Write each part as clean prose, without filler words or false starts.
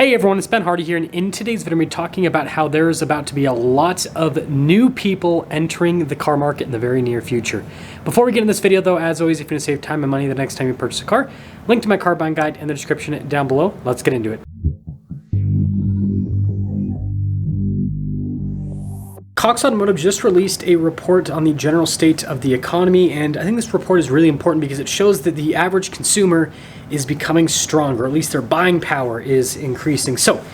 Hey everyone, it's Ben Hardy here, and in today's video, we're talking about how there's about to be a lot of new people entering the car market in the very near future. Before we get in this video though, as always, if you want to save time and money the next time you purchase a car, link to my car buying guide in the description down below. Let's get into it. Cox Automotive just released a report on the general state of the economy, and I think this report is really important because it shows that the average consumer is becoming stronger, or at least their buying power is increasing. So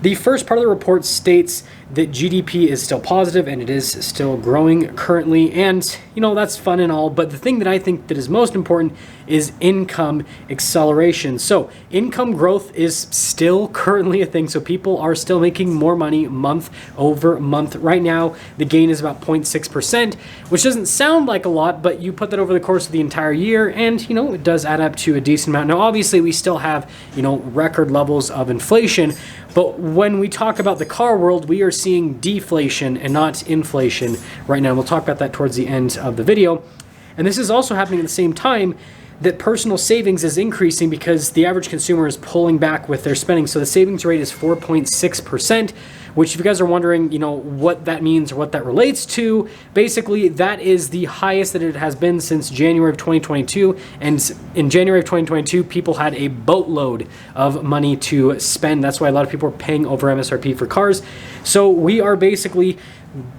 the first part of the report states that GDP is still positive and it is still growing currently, and that's fun and all, but the thing that I think that is most important is income acceleration. So income growth is still currently a thing, so people are still making more money month over month. Right now the gain is about 0.6%, which doesn't sound like a lot, but you put that over the course of the entire year and it does add up to a decent amount. Now obviously we still have record levels of inflation, but when we talk about the car world, we are seeing deflation and not inflation right now. We'll talk about that towards the end of the video. And this is also happening at the same time that personal savings is increasing because the average consumer is pulling back with their spending. So the savings rate is 4.6%, which, if you guys are wondering, what that means or what that relates to, basically that is the highest that it has been since January of 2022. And in January of 2022, people had a boatload of money to spend. That's why a lot of people are paying over MSRP for cars. So we are basically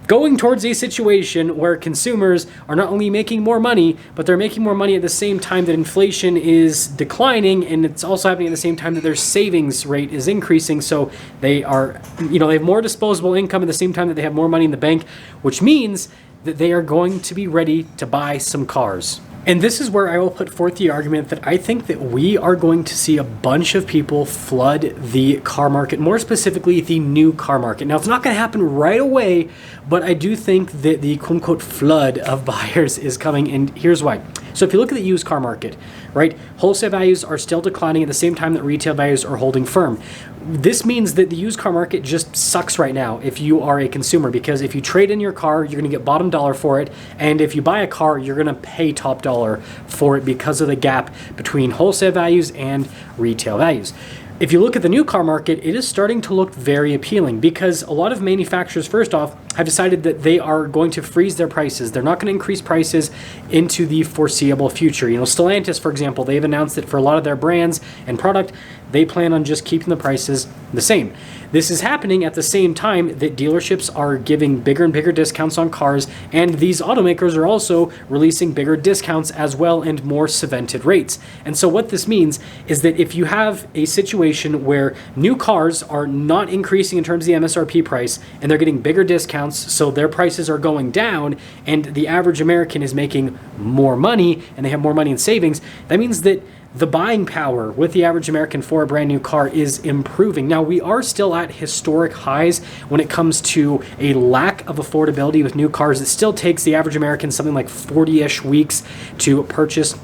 going towards a situation where consumers are not only making more money, but they're making more money at the same time that inflation is declining, and it's also happening at the same time that their savings rate is increasing. So they are, they have more disposable income at the same time that they have more money in the bank, which means that they are going to be ready to buy some cars. And this is where I will put forth the argument that I think that we are going to see a bunch of people flood the car market, more specifically the new car market. Now, it's not going to happen right away, but I do think that the quote-unquote flood of buyers is coming, and here's why. So if you look at the used car market, right, wholesale values are still declining at the same time that retail values are holding firm. This means that the used car market just sucks right now if you are a consumer, because if you trade in your car, you're going to get bottom dollar for it, and if you buy a car, you're going to pay top dollar for it because of the gap between wholesale values and retail values. If you look at the new car market, it is starting to look very appealing because a lot of manufacturers, first off, have decided that they are going to freeze their prices. They're not going to increase prices into the foreseeable future. Stellantis, for example, they've announced that for a lot of their brands and product, they plan on just keeping the prices the same. This is happening at the same time that dealerships are giving bigger and bigger discounts on cars, and these automakers are also releasing bigger discounts as well and more cemented rates. And so what this means is that if you have a situation where new cars are not increasing in terms of the MSRP price and they're getting bigger discounts, so their prices are going down, and the average American is making more money and they have more money in savings, that means that the buying power with the average American for a brand new car is improving. Now, we are still at historic highs when it comes to a lack of affordability with new cars. It still takes the average American something like 40-ish weeks to purchase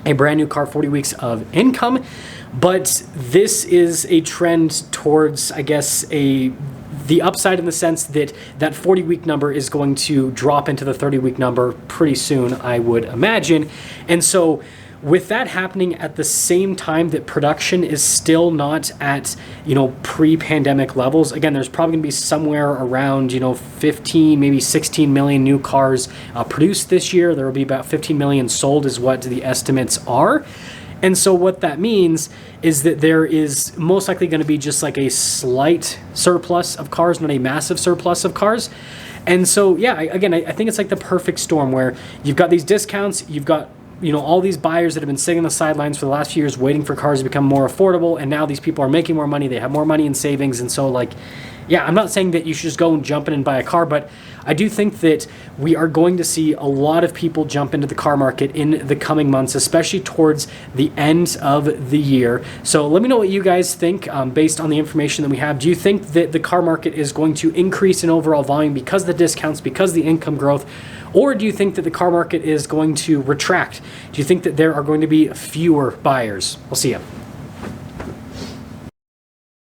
a brand new car, 40 weeks of income. But this is a trend towards, I guess, the upside in the sense that that 40-week number is going to drop into the 30-week number pretty soon, I would imagine. And so with that happening at the same time that production is still not at, pre-pandemic levels, again, there's probably going to be somewhere around, 15, maybe 16 million new cars produced this year. There will be about 15 million sold is what the estimates are. And so what that means is that there is most likely going to be just like a slight surplus of cars, not a massive surplus of cars. And so, yeah, I think it's like the perfect storm where you've got these discounts, you've got all these buyers that have been sitting on the sidelines for the last few years waiting for cars to become more affordable, and now these people are making more money, they have more money in savings, and so I'm not saying that you should just go and jump in and buy a car, but I do think that we are going to see a lot of people jump into the car market in the coming months, especially towards the end of the year. So let me know what you guys think based on the information that we have. Do you think that the car market is going to increase in overall volume because of the discounts, because of the income growth? Or do you think that the car market is going to retract? Do you think that there are going to be fewer buyers? We'll see you.